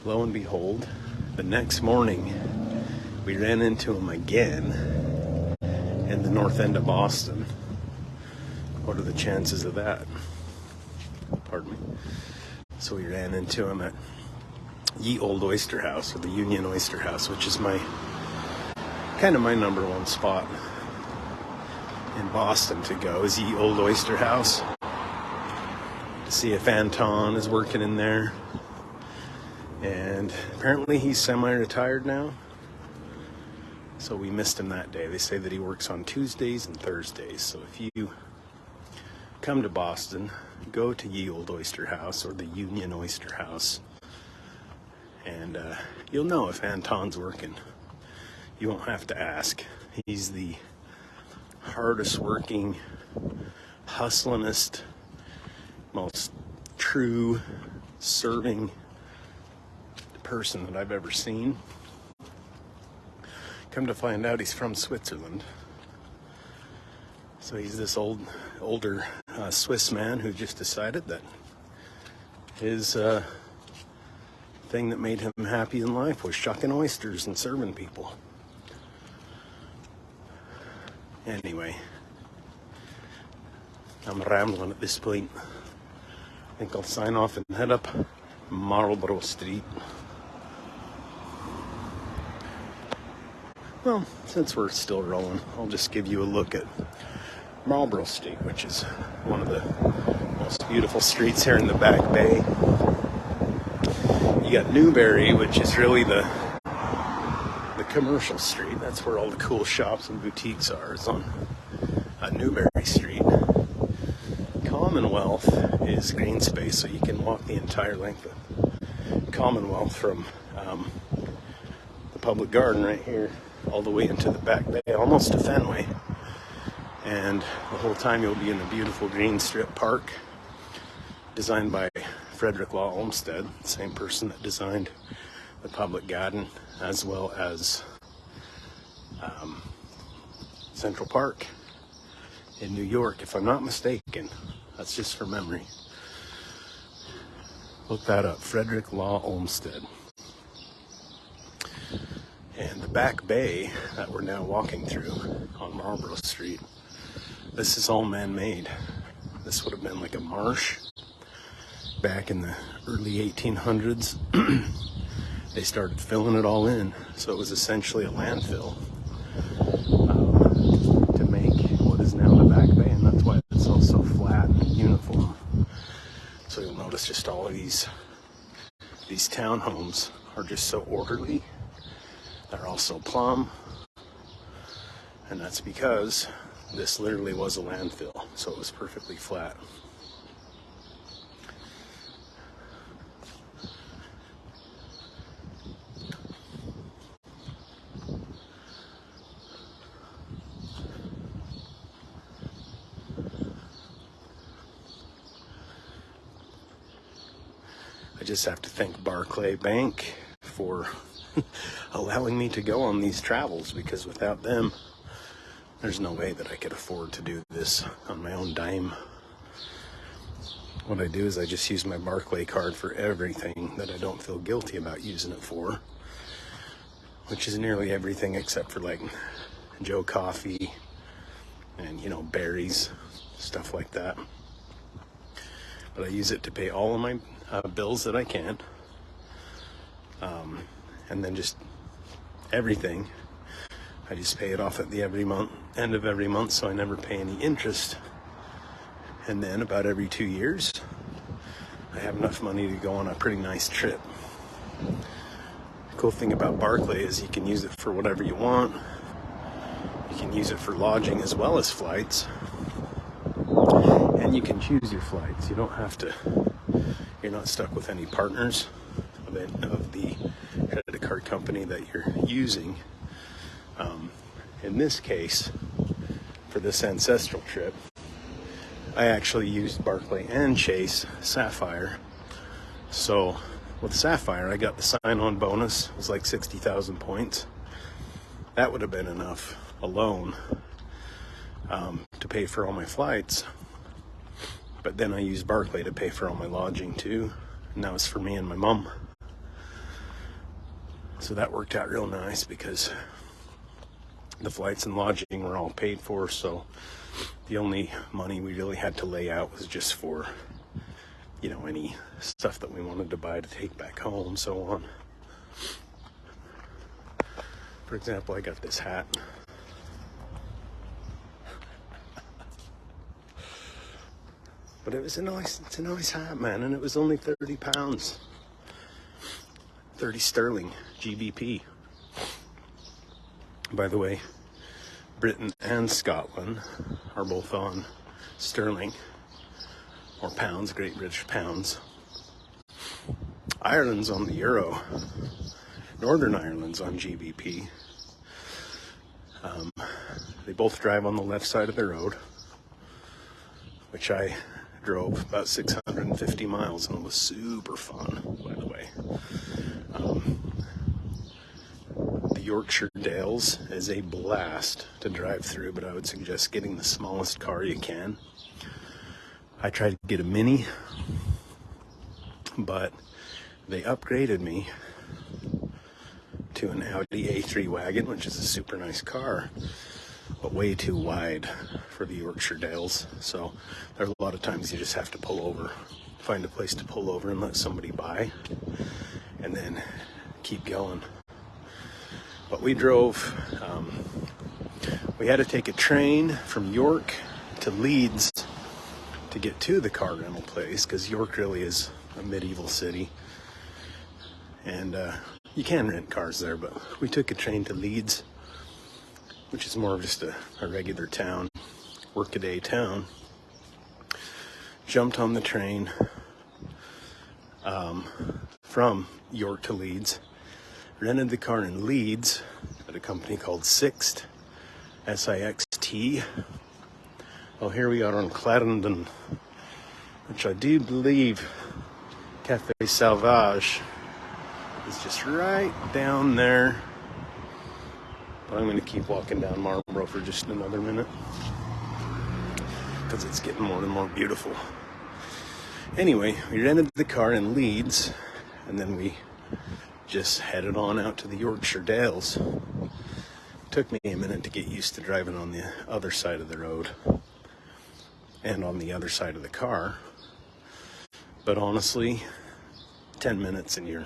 Lo and behold, the next morning, we ran into him again in the north end of Boston. What are the chances of that? Pardon me. So we ran into him at Ye Old Oyster House, or the Union Oyster House, which is my kind of my number one spot in Boston to go, is Ye Old Oyster House. To see if Anton is working in there. And apparently he's semi-retired now. So we missed him that day. They say that he works on Tuesdays and Thursdays. So if you come to Boston, go to Ye Old Oyster House or the Union Oyster House, and you'll know if Anton's working. You won't have to ask. He's the hardest working, hustlingest, most true, serving person that I've ever seen. Come to find out, he's from Switzerland. So he's this older Swiss man who just decided that his thing that made him happy in life was shucking oysters and serving people. Anyway, I'm rambling at this point. I think I'll sign off and head up Marlborough Street. Well, since we're still rolling, I'll just give you a look at Marlborough Street, which is one of the most beautiful streets here in the Back Bay. You got Newbury, which is really the commercial street. That's where all the cool shops and boutiques are, is on Newbury Street. Commonwealth is green space, so you can walk the entire length of Commonwealth from the public garden right here all the way into the Back Bay, almost to Fenway. And the whole time you'll be in a beautiful green strip park designed by Frederick Law Olmsted, the same person that designed the public garden, as well as Central Park in New York, if I'm not mistaken. That's just from memory. Look that up, Frederick Law Olmsted. And the Back Bay that we're now walking through on Marlborough Street, this is all man-made. This would have been like a marsh back in the early 1800s. They started filling it all in, so it was essentially a landfill to make what is now the Back Bay, and that's why it's all so flat and uniform. So you'll notice just all of these townhomes are just so orderly. They're also plumb, and that's because this literally was a landfill, so it was perfectly flat. I just have to thank Barclay Bank for allowing me to go on these travels, because without them, there's no way that I could afford to do this on my own dime. What I do is I just use my Barclay card for everything that I don't feel guilty about using it for, which is nearly everything except for like Joe Coffee and, you know, berries, stuff like that. But I use it to pay all of my bills that I can. And then just everything, I just pay it off at the end of every month, so I never pay any interest. And then about every 2 years, I have enough money to go on a pretty nice trip. The cool thing about Barclay is you can use it for whatever you want. You can use it for lodging as well as flights. And you can choose your flights. You don't have to, you're not stuck with any partners of the credit card company that you're using. In this case, for this ancestral trip, I actually used Barclay and Chase Sapphire. So with Sapphire, I got the sign-on bonus. It was like 60,000 points. That would have been enough alone to pay for all my flights. But then I used Barclay to pay for all my lodging too. and that was for me and my mom. So that worked out real nice because the flights and lodging were all paid for, so the only money we really had to lay out was just for, you know, any stuff that we wanted to buy to take back home, so on. For example, I got this hat. But it's a nice hat, man, and it was only 30 pounds. 30 sterling, GBP. By the way, Britain and Scotland are both on sterling, or pounds, Great British pounds. Ireland's on the euro. Northern Ireland's on GBP. They both drive on the left side of the road, which I drove about 650 miles, and it was super fun, by the way. The Yorkshire Dales is a blast to drive through, but I would suggest getting the smallest car you can. I tried to get a Mini, but they upgraded me to an Audi A3 wagon, which is a super nice car, but way too wide for the Yorkshire Dales. So there are a lot of times you just have to pull over, find a place to pull over and let somebody by, and then keep going. But we drove, we had to take a train from York to Leeds to get to the car rental place, because York really is a medieval city, and you can rent cars there, but we took a train to Leeds, which is more of just a regular town, workaday town. Jumped on the train from York to Leeds, rented the car in Leeds at a company called Sixt, S-I-X-T. Well, here we are on Clarendon, which I do believe Cafe Salvage is just right down there. But I'm going to keep walking down Marlborough for just another minute, because it's getting more and more beautiful. Anyway, we rented the car in Leeds, and then we just headed on out to the Yorkshire Dales. Took me a minute to get used to driving on the other side of the road and on the other side of the car. But honestly, 10 minutes and you're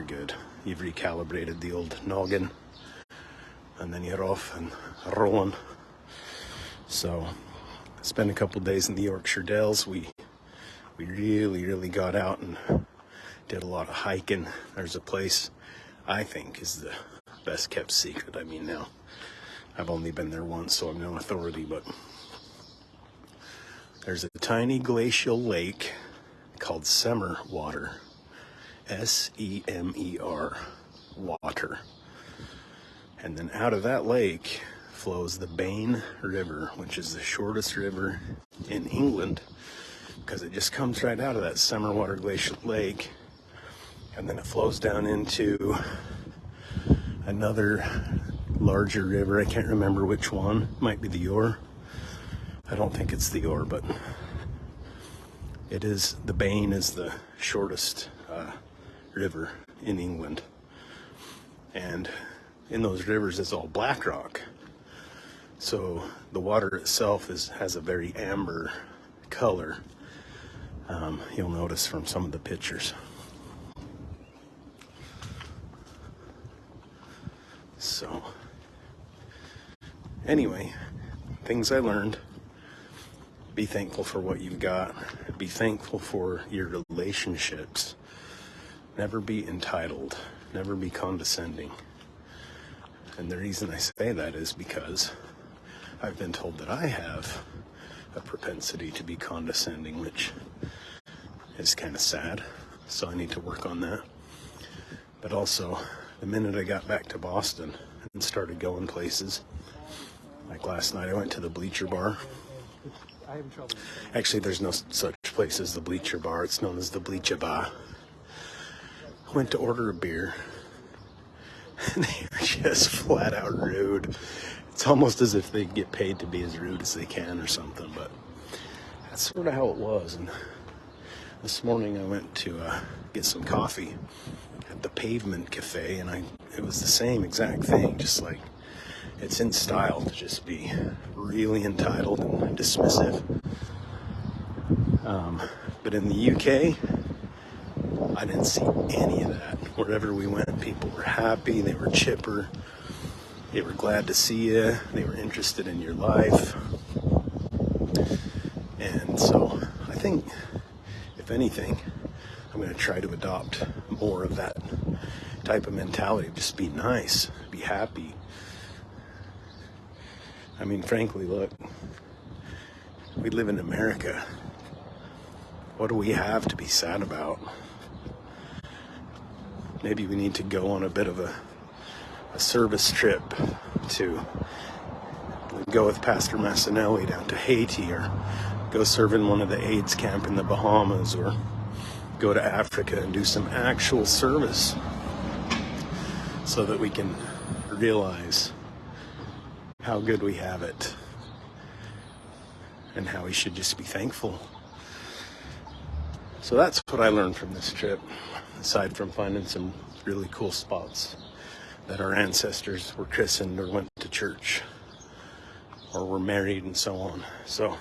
good. You've recalibrated the old noggin, and then you're off and rolling. So, spent a couple days in the Yorkshire Dales. We really got out and did a lot of hiking. There's a place I think is the best kept secret. I mean, now I've only been there once, so I'm no authority, but there's a tiny glacial lake called Semer Water, S-E-M-E-R water, and then out of that lake flows the Bain River, which is the shortest river in England, because it just comes right out of that Semer Water glacial lake, and then it flows down into another larger river. I can't remember which one. It might be the Ore. I don't think it's the Ore, but it is. The Bain is the shortest river in England, and in those rivers is all black rock. So the water itself has a very amber color. You'll notice from some of the pictures. So, anyway, things I learned. Be thankful for what you've got. Be thankful for your relationships. Never be entitled. Never be condescending. And the reason I say that is because I've been told that I have a propensity to be condescending, which is kind of sad. So I need to work on that. But also, the minute I got back to Boston and started going places, like last night I went to the Bleacher Bar. Actually, there's no such place as the Bleacher Bar. It's known as the Bleacher Bar. Went to order a beer, and they were just flat out rude. It's almost as if they get paid to be as rude as they can or something, but that's sort of how it was. And This morning I went to get some coffee at the Pavement Cafe, and it was the same exact thing, just like it's in style to just be really entitled and dismissive. But in the UK, I didn't see any of that. Wherever we went, people were happy, they were chipper, they were glad to see you, they were interested in your life. And so I think, if anything, I'm going to try to adopt more of that type of mentality. Just be nice, be happy. I mean, frankly, look, we live in America. What do we have to be sad about? Maybe we need to go on a bit of a service trip to go with Pastor Massinelli down to Haiti, or go serve in one of the AIDS camp in the Bahamas, or go to Africa and do some actual service so that we can realize how good we have it and how we should just be thankful. So that's what I learned from this trip, aside from finding some really cool spots that our ancestors were christened or went to church or were married and so on. So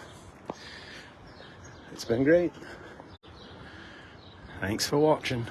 it's been great. Thanks for watching.